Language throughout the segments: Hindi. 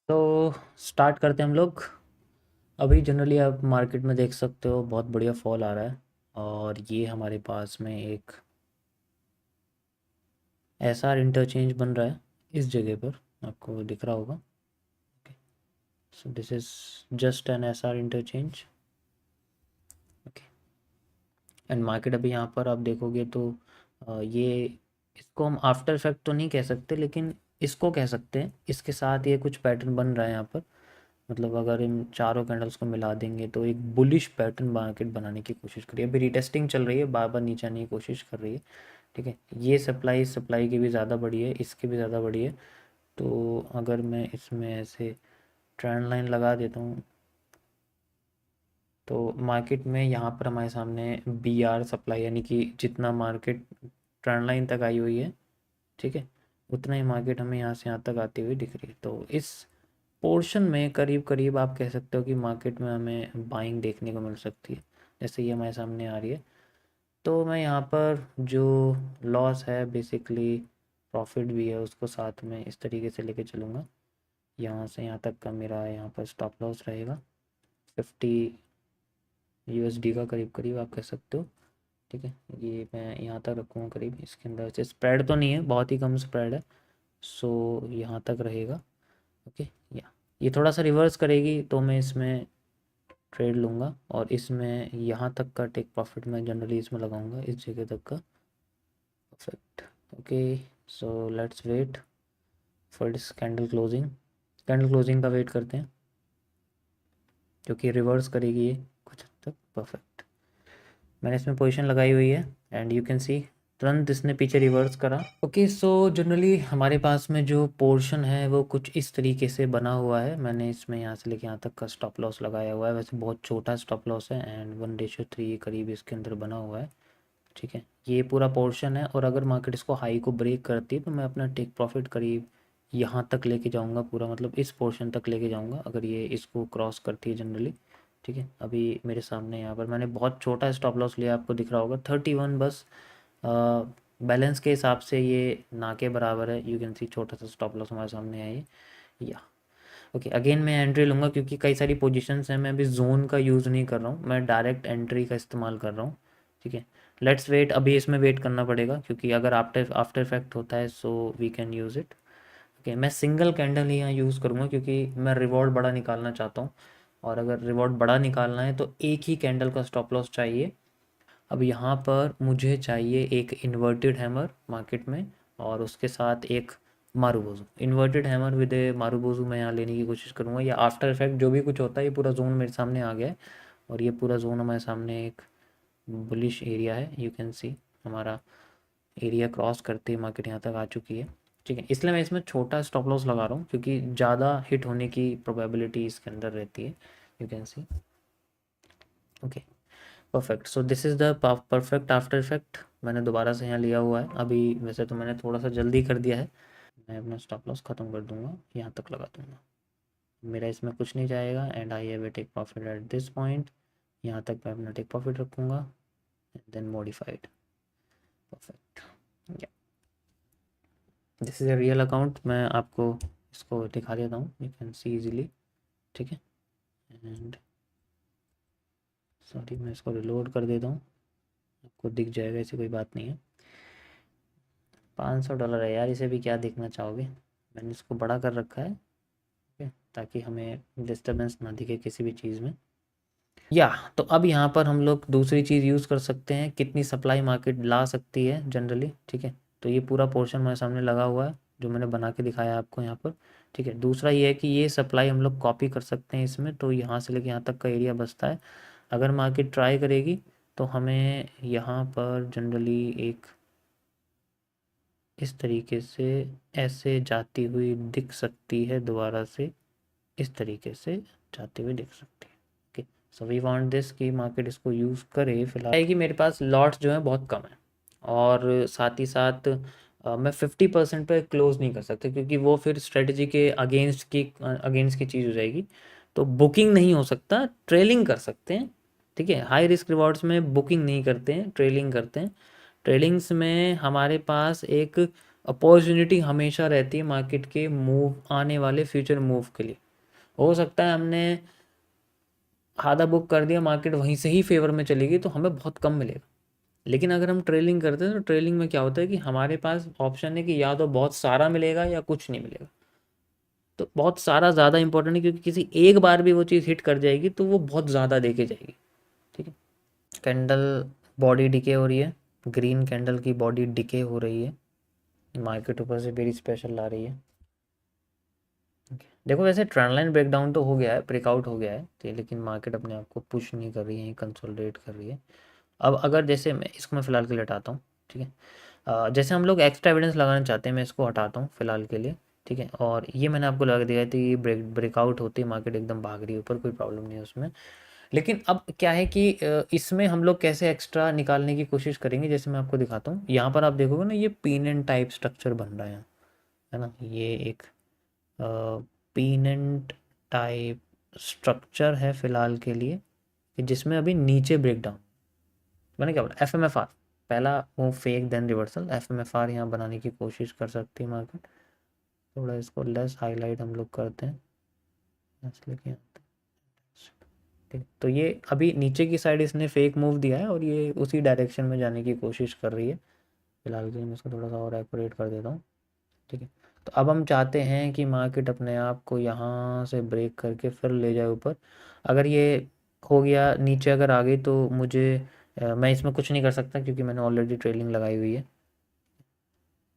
तो स्टार्ट करते हैं हम लोग। अभी जनरली आप मार्केट में देख सकते हो बहुत बढ़िया फॉल आ रहा है। और ये हमारे पास में एक एसआर इंटरचेंज बन रहा है इस जगह पर, आपको दिख रहा होगा। Okay, so this is just an SR interchange. Okay, and market अभी यहाँ पर आप देखोगे तो ये, इसको हम आफ्टर इफेक्ट तो नहीं कह सकते, लेकिन इसको कह सकते हैं। इसके साथ ये कुछ पैटर्न बन रहा है यहाँ पर। मतलब अगर इन चारों कैंडल्स को मिला देंगे तो एक बुलिश पैटर्न मार्केट बनाने की कोशिश करिए। अभी रिटेस्टिंग चल रही है, बार बार नीचे आने की कोशिश कर रही है। ठीक है, ये सप्लाई सप्लाई की भी ज़्यादा बड़ी है, इसकी भी ज़्यादा बड़ी है। तो अगर मैं इसमें ऐसे ट्रेंड लाइन लगा देता हूँ तो मार्केट में यहाँ पर हमारे सामने बी आर सप्लाई, यानी कि जितना मार्केट ट्रेंड लाइन तक आई हुई है, ठीक है, उतना ही मार्केट हमें यहाँ से यहाँ तक आती हुई दिख रही है। तो इस पोर्शन में करीब करीब आप कह सकते हो कि मार्केट में हमें बाइंग देखने को मिल सकती है, जैसे ये हमारे सामने आ रही है। तो मैं यहाँ पर जो लॉस है बेसिकली प्रॉफिट भी है, उसको साथ में इस तरीके से लेके चलूँगा। यहाँ से यहाँ तक का मेरा यहाँ पर स्टॉप लॉस रहेगा 50 USD का करीब करीब आप कह सकते हो। ठीक है, ये मैं यहाँ तक रखूँगा करीब। इसके अंदर से स्प्रेड तो नहीं है, बहुत ही कम स्प्रेड है, सो यहाँ तक रहेगा। ओके, या ये थोड़ा सा रिवर्स करेगी तो मैं इसमें ट्रेड लूँगा, और इसमें यहाँ तक का टेक प्रॉफिट मैं जनरली इसमें लगाऊंगा, इस जगह तक का। Perfect. Okay, so let's wait for this candle closing. Candle closing का वेट करते हैं, क्योंकि रिवर्स करेगी ये कुछ हद तक। परफेक्ट, मैंने इसमें पोजीशन लगाई हुई है एंड यू कैन सी तुरंत इसने पीछे रिवर्स करा। ओके, सो जनरली हमारे पास में जो पोर्शन है वो कुछ इस तरीके से बना हुआ है। मैंने इसमें यहाँ से लेके यहाँ तक का स्टॉप लॉस लगाया हुआ है। वैसे बहुत छोटा स्टॉप लॉस है एंड 1:3 करीब इसके अंदर बना हुआ है। ठीक है, ये पूरा पोर्शन है, और अगर मार्केट इसको हाई को ब्रेक करती है तो मैं अपना टेक प्रॉफिट करीब यहाँ तक लेके जाऊँगा पूरा, मतलब इस पोर्शन तक लेके जाऊँगा अगर ये इसको क्रॉस करती है जनरली। ठीक है, अभी मेरे सामने यहाँ पर मैंने बहुत छोटा स्टॉप लॉस लिया, आपको दिख रहा होगा 31 बस। बैलेंस के हिसाब से ये ना के बराबर है। यू कैन सी छोटा सा स्टॉप लॉस हमारे सामने है ये, या ओके। अगेन मैं एंट्री लूँगा, क्योंकि कई सारी पोजीशंस हैं। मैं अभी जोन का यूज़ नहीं कर रहा हूँ, मैं डायरेक्ट एंट्री का इस्तेमाल कर रहा हूँ। ठीक है, लेट्स वेट। अभी इसमें वेट करना पड़ेगा, क्योंकि अगर आफ्टर आफ्टर इफेक्ट होता है so we can use it. Okay, मैं सिंगल कैंडल ही यहाँ यूज़ करूँगा, क्योंकि मैं रिवॉर्ड बड़ा निकालना चाहता हूँ। और अगर रिवॉर्ड बड़ा निकालना है तो एक ही कैंडल का स्टॉप लॉस चाहिए। अब यहाँ पर मुझे चाहिए एक इन्वर्टेड हैमर मार्केट में, और उसके साथ एक marubozu. Inverted hammer with A marubozu मैं यहाँ लेने की कोशिश करूँगा, या आफ्टर इफेक्ट जो भी कुछ होता है। ये पूरा जोन मेरे सामने आ गया है, और ये पूरा जोन हमारे सामने एक बुलिश एरिया है। यू कैन सी हमारा एरिया क्रॉस करते ही मार्केट यहाँ तक आ चुकी है। ठीक है, इसलिए मैं इसमें छोटा स्टॉप लॉस लगा रहा हूँ, क्योंकि ज़्यादा हिट होने की प्रोबेबिलिटी इसके अंदर रहती है। You can C okay, perfect. So this is the perfect after effect. मैंने दोबारा से यहाँ लिया हुआ है। अभी वैसे तो मैंने थोड़ा सा जल्दी कर दिया है, मैं अपना स्टॉप लॉस ख़त्म कर दूंगा, यहाँ तक लगा दूंगा। मेरा इसमें कुछ नहीं जाएगा and I have a take profit at this point. यहाँ तक मैं अपना टेक प्रॉफिट रखूँगा and then modified. Perfect, yeah this is a real account. मैं आपको इसको दिखा देता हूँ, यू कैन सी इजीली। ठीक है, एंड सॉरी मैं इसको रिलोड कर देता हूँ, आपको दिख जाएगा, ऐसी कोई बात नहीं है। $500 है यार, इसे भी क्या देखना चाहोगे। मैंने इसको बड़ा कर रखा है, ठीक है, ताकि हमें डिस्टरबेंस ना दिखे किसी भी चीज़ में। या तो अब यहाँ पर हम लोग दूसरी चीज़ यूज़ कर सकते हैं, कितनी सप्लाई मार्केट ला सकती है जनरली। ठीक है, तो ये पूरा पोर्शन मेरे सामने लगा हुआ है जो मैंने बना के दिखाया आपको यहाँ पर। ठीक है, दूसरा ये है कि ये सप्लाई हम लोग कॉपी कर सकते हैं इसमें, तो यहाँ से लेके यहाँ तक का एरिया बचता है। अगर मार्केट ट्राई करेगी तो हमें यहाँ पर जनरली एक इस तरीके से ऐसे जाती हुई दिख सकती है, दोबारा से इस तरीके से जाती हुई दिख सकती है। Okay, so we want this कि मार्केट इसको यूज़ करे। फिलहाल है कि मेरे पास लॉट्स जो है बहुत कम है, और साथ ही साथ मैं 50% पे क्लोज नहीं कर सकता, क्योंकि वो फिर स्ट्रेटजी के अगेंस्ट की चीज़ हो जाएगी। तो बुकिंग नहीं हो सकता, ट्रेलिंग कर सकते हैं। ठीक है, हाई रिस्क रिवॉर्ड्स में बुकिंग नहीं करते हैं, ट्रेलिंग करते हैं। ट्रेलिंग्स में हमारे पास एक अपॉर्चुनिटी हमेशा रहती है मार्केट के मूव आने वाले फ्यूचर मूव के लिए। हो सकता है हमने आधा बुक कर दिया, मार्केट वहीं से ही फेवर में चलेगी तो हमें बहुत कम मिलेगा। लेकिन अगर हम ट्रेलिंग करते हैं तो ट्रेलिंग में क्या होता है कि हमारे पास ऑप्शन है कि या तो बहुत सारा मिलेगा या कुछ नहीं मिलेगा। तो बहुत सारा ज़्यादा इंपॉर्टेंट है, क्योंकि किसी एक बार भी वो चीज़ हिट कर जाएगी तो वो बहुत ज़्यादा देके जाएगी। ठीक है, कैंडल बॉडी डिके हो रही है, ग्रीन कैंडल की बॉडी डिके हो रही है, मार्केट ऊपर से वेरी स्पेशल ला रही है। देखो वैसे ट्रेंड लाइन ब्रेकडाउन तो हो गया है, ब्रेकआउट हो गया है तो, लेकिन मार्केट अपने आप को पुश नहीं कर रही है, कंसोलिडेट कर रही है। अब अगर जैसे मैं इसको फ़िलहाल के लिए हटाता हूँ, ठीक है, जैसे हम लोग एक्स्ट्रा एविडेंस लगाना चाहते हैं, मैं इसको हटाता हूँ फ़िलहाल के लिए, ठीक है। और ये मैंने आपको लगा दिया था, ये ब्रेकआउट होती है, मार्केट एकदम भाग रही है ऊपर, कोई प्रॉब्लम नहीं है उसमें। लेकिन अब क्या है कि इसमें हम लोग कैसे एक्स्ट्रा निकालने की कोशिश करेंगे, जैसे मैं आपको दिखाता हूँ। यहाँ पर आप देखोगे ना, ये पीनेंट टाइप स्ट्रक्चर बन रहा है ना, ये एक पीनेंट टाइप स्ट्रक्चर है फ़िलहाल के लिए, कि जिसमें अभी नीचे ब्रेकडाउन मैंने क्या बोला, एफ पहला move fake then reversal, if यहाँ बनाने की कोशिश कर सकती है मार्केट। थोड़ा इसको लेस हाईलाइट हम लोग करते हैं, लेकिन ठीक, तो ये अभी नीचे की साइड इसने फेक मूव दिया है और ये उसी डायरेक्शन में जाने की कोशिश कर रही है। फिलहाल के लिए मैं इसको थोड़ा सा और एक्यूरेट कर देता हूँ, ठीक है। तो अब हम चाहते हैं कि मार्केट अपने आप को यहाँ से ब्रेक करके फिर ले जाए ऊपर। अगर ये हो गया, नीचे अगर आ गई तो मुझे मैं इसमें कुछ नहीं कर सकता क्योंकि मैंने ऑलरेडी ट्रेलिंग लगाई हुई है।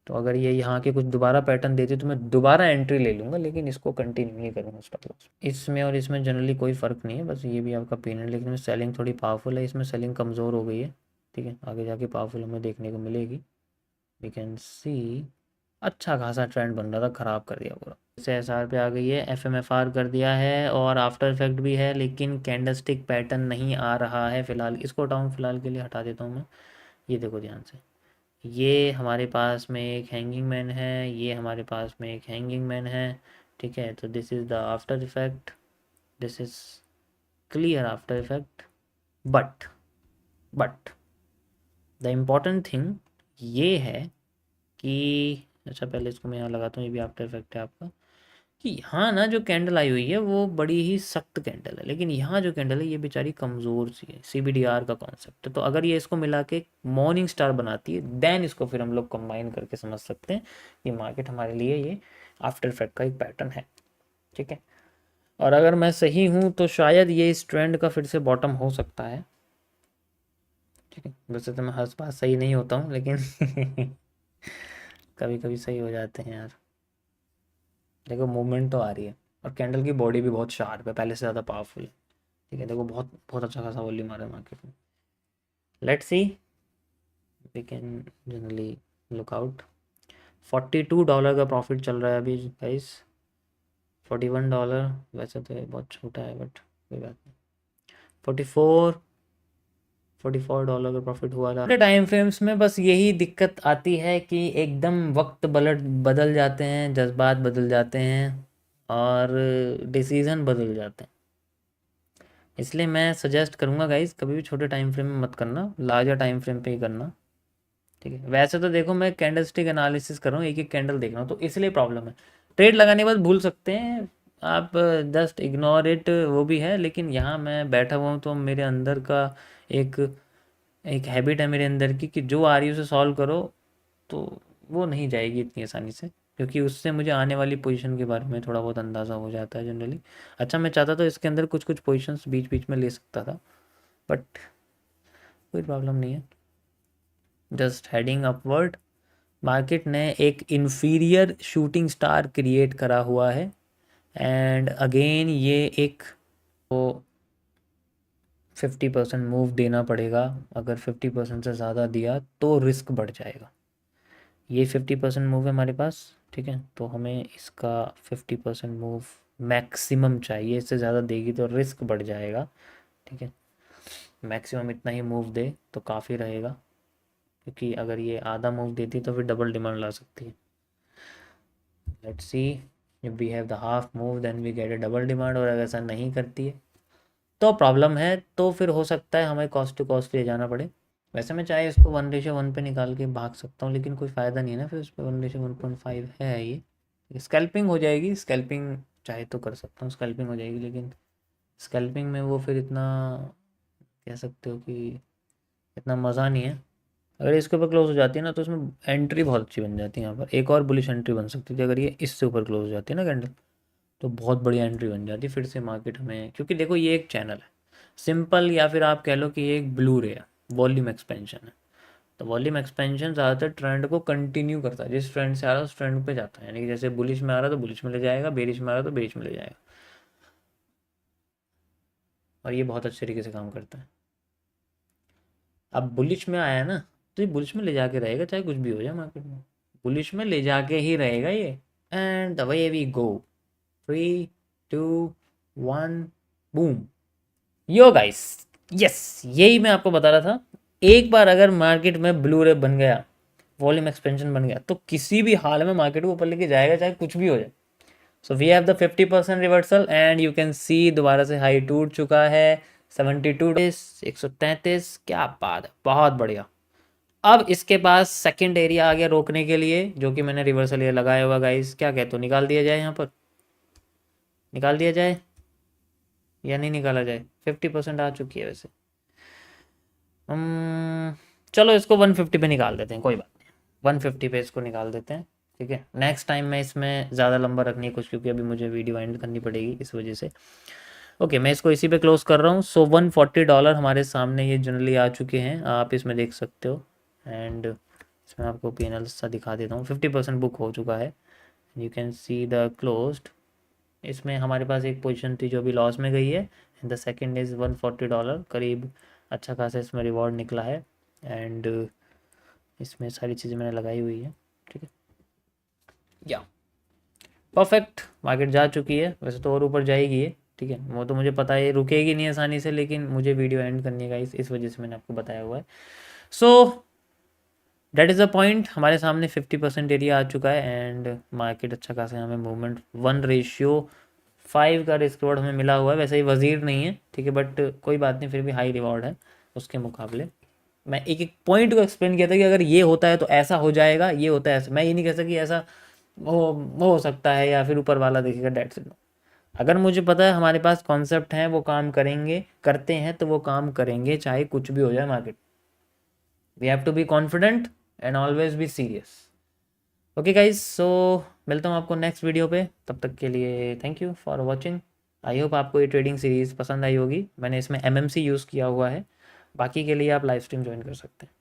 तो अगर ये यहाँ के कुछ दोबारा पैटर्न देती तो मैं दोबारा एंट्री ले लूँगा, लेकिन इसको कंटिन्यू नहीं करूँगा स्टॉप लॉस। इसमें और इसमें जनरली कोई फ़र्क नहीं है, बस ये भी आपका पेन है, लेकिन इसमें सेलिंग थोड़ी पावरफुल है, इसमें सेलिंग कमज़ोर हो गई है, ठीक है। आगे जाके पावरफुल हमें देखने को मिलेगी। वी कैन सी अच्छा खासा ट्रेंड बन रहा था, ख़राब कर दिया पूरा। जैसे एस पे आ गई है, एफ कर दिया है और आफ्टर इफेक्ट भी है, लेकिन कैंडलस्टिक पैटर्न नहीं आ रहा है फ़िलहाल। इसको डाउन फ़िलहाल के लिए हटा देता हूँ मैं। ये देखो ध्यान से, ये हमारे पास में एक हैंगिंग मैन है, ये हमारे पास में एक हैंगिंग मैन है, ठीक है। तो this is the after effect, this is clear after effect, but the important thing ये है कि, अच्छा पहले इसको मैं यहाँ लगाता हूँ, ये भी आफ्टर इफेक्ट है आपका, कि यहाँ ना जो कैंडल आई हुई है वो बड़ी ही सख्त कैंडल है, लेकिन यहाँ जो कैंडल है ये बेचारी कमज़ोर सी है। CBDR का कॉन्सेप्ट है, तो अगर ये इसको मिला के मॉर्निंग स्टार बनाती है, देन इसको फिर हम लोग कंबाइन करके समझ सकते हैं कि मार्केट हमारे लिए ये आफ्टर इफेक्ट का एक पैटर्न है, ठीक है। और अगर मैं सही हूँ तो शायद ये इस ट्रेंड का फिर से बॉटम हो सकता है, ठीक है। वैसे तो मैं हर बार सही नहीं होता हूँ, लेकिन कभी कभी सही हो जाते हैं यार। देखो मूवमेंट तो आ रही है और कैंडल की बॉडी भी बहुत शार्प है, पहले से ज़्यादा पावरफुल है, ठीक है। देखो बहुत बहुत अच्छा खासा वॉल्यूम आ रहा है मार्केट में। Let's see, we can generally look out. $42 का प्रॉफिट चल रहा है अभी गाइस, $41। वैसे तो ये बहुत छोटा है बट कोई बात नहीं। 44 का प्रॉफिट हुआ था। टाइम फ्रेम्स में बस यही दिक्कत आती है कि एकदम वक्त बदल जाते हैं, जज्बात बदल जाते हैं और डिसीज़न बदल जाते हैं। इसलिए मैं सजेस्ट करूँगा गाइस, कभी भी छोटे टाइम फ्रेम में मत करना, लार्जर टाइम फ्रेम पे ही करना, ठीक है। वैसे तो देखो मैं कैंडलस्टिक एनालिसिस कर रहा हूँ, एक एक कैंडल देख रहा हूँ, तो इसलिए प्रॉब्लम है। ट्रेड लगाने के बाद भूल सकते हैं आप, जस्ट इग्नोर इट, वो भी है। लेकिन यहाँ मैं बैठा हुआ हूँ तो मेरे अंदर का एक एक हैबिट है मेरे अंदर की, कि जो आ रही है उसे सॉल्व करो, तो वो नहीं जाएगी इतनी आसानी से, क्योंकि उससे मुझे आने वाली पोजीशन के बारे में थोड़ा बहुत अंदाज़ा हो जाता है जनरली। अच्छा मैं चाहता था इसके अंदर कुछ कुछ पोजीशंस बीच बीच में ले सकता था, बट कोई प्रॉब्लम नहीं है, जस्ट हेडिंग अपवर्ड। मार्केट ने एक इन्फीरियर शूटिंग स्टार क्रिएट करा हुआ है, एंड अगेन ये एक, तो 50% मूव देना पड़ेगा। अगर 50% से ज़्यादा दिया तो रिस्क बढ़ जाएगा। ये 50% मूव है हमारे पास, ठीक है। तो हमें इसका 50% मूव मैक्सिमम चाहिए, इससे ज़्यादा देगी तो रिस्क बढ़ जाएगा, ठीक है। मैक्सिमम इतना ही मूव दे तो काफ़ी रहेगा, क्योंकि अगर ये आधा मूव देती तो फिर डबल डिमांड ला सकती है। Let's see, if we have the half move then we get a double demand, और अगर ऐसा नहीं करती है तो प्रॉब्लम है, तो फिर हो सकता है हमें कॉस्ट टू कॉस्ट ले जाना पड़े। वैसे मैं चाहे इसको 1:1 पे निकाल के भाग सकता हूँ, लेकिन कोई फ़ायदा नहीं है ना फिर उस पर। 1:1.5 है ये। स्कैल्पिंग हो जाएगी, स्कैल्पिंग चाहे तो कर सकता हूँ, स्कैल्पिंग हो जाएगी, लेकिन स्कैल्पिंग में वो फिर इतना कह सकते हो कि इतना मज़ा नहीं है। अगर इसके ऊपर क्लोज हो जाती है ना तो उसमें एंट्री बहुत अच्छी बन जाती है। यहाँ पर एक और बुलिश एंट्री बन सकती थी अगर ये इससे ऊपर क्लोज हो जाती है ना कैंडल, तो बहुत बढ़िया एंट्री बन जाती है फिर से मार्केट हमें। क्योंकि देखो ये एक चैनल है सिंपल, या फिर आप कह लो कि ये एक ब्लू रे है, वॉल्यूम एक्सपेंशन है। तो वॉल्यूम एक्सपेंशन ज़्यादातर ट्रेंड को कंटिन्यू करता है, जिस ट्रेंड से आ रहा है उस ट्रेंड पे जाता है। यानी कि जैसे बुलिश में आ रहा है तो बुलिश में ले जाएगा, बेरिश में आ रहा है तो बेरिश में ले जाएगा, और ये बहुत अच्छे तरीके से काम करता है। अब बुलिश में आया है ना, तो ये बुलिश में ले जाके रहेगा, चाहे कुछ भी हो जाए मार्केट में, बुलिश में ले जाके ही रहेगा ये। And the way we go, 3, 2, 1, boom. Yo guys, yes यही मैं आपको बता रहा था। एक बार अगर मार्केट में ब्लू रे बन गया, वॉल्यूम एक्सपेंशन बन गया, तो किसी भी हाल में मार्केट को ऊपर लेके जाएगा, चाहे कुछ भी हो जाए। So we have the 50% reversal and you can see दोबारा से हाई टूट चुका है 72 डेज 133। क्या बात है, बहुत बढ़िया। अब इसके पास सेकंड एरिया आ गया रोकने के लिए, जो कि मैंने रिवर्सल ये लगाया हुआ गाइस। क्या कहते हो, निकाल दिया जाए यहाँ पर, निकाल दिया जाए या नहीं निकाला जाए? 50% आ चुकी है वैसे। चलो इसको 150 पे निकाल देते हैं, कोई बात नहीं, 150 पे इसको निकाल देते हैं। ठीक है, नेक्स्ट टाइम मैं इसमें ज़्यादा लंबा रखनी है कुछ, क्योंकि अभी मुझे वीडियो एंड करनी पड़ेगी इस वजह से। ओके, मैं इसको इसी पे क्लोज कर रहा हूँ। सो $140 हमारे सामने ये जनरली आ चुके हैं, आप इसमें देख सकते हो। एंड इसमें आपको पी&एल सा दिखा देता हूँ, 50% बुक हो चुका है, you can see the closed. इसमें हमारे पास एक पोजीशन थी जो अभी लॉस में गई है, एंड द सेकंड इज़ $140 करीब। अच्छा खासा इसमें रिवॉर्ड निकला है, एंड इसमें सारी चीज़ें मैंने लगाई हुई है। ठीक है, या परफेक्ट, मार्केट जा चुकी है, वैसे तो और ऊपर जाएगी ये। ठीक है, वो तो मुझे पता है रुकेगी नहीं आसानी से, लेकिन मुझे वीडियो एंड करनी है इस वजह से मैंने आपको बताया हुआ है। So that is the point, हमारे सामने 50% एरिया आ चुका है, एंड मार्केट अच्छा खासा हमें मूवमेंट 1:5 का रिस्क रिवॉर्ड हमें मिला हुआ है। वैसे ही वजीर नहीं है, ठीक है, बट कोई बात नहीं, फिर भी हाई रिवॉर्ड है उसके मुकाबले। मैं एक एक पॉइंट को एक्सप्लेन किया था कि अगर ये होता है तो ऐसा हो जाएगा, ये होता है ऐसा। मैं ये नहीं कह सकता कि ऐसा वो हो सकता है या फिर ऊपर वाला देखेगा, डेट से। अगर मुझे पता है हमारे पास कॉन्सेप्ट हैं, वो काम करेंगे, करते हैं तो वो काम करेंगे, चाहे कुछ भी हो जाए market. We have to be confident and always be serious. Okay guys, so मिलता हूँ आपको नेक्स्ट वीडियो पे, तब तक के लिए thank you for watching. I hope आपको ये ट्रेडिंग सीरीज़ पसंद आई होगी। मैंने इसमें MMC यूज़ किया हुआ है, बाकी के लिए आप लाइव स्ट्रीम ज्वाइन कर सकते हैं।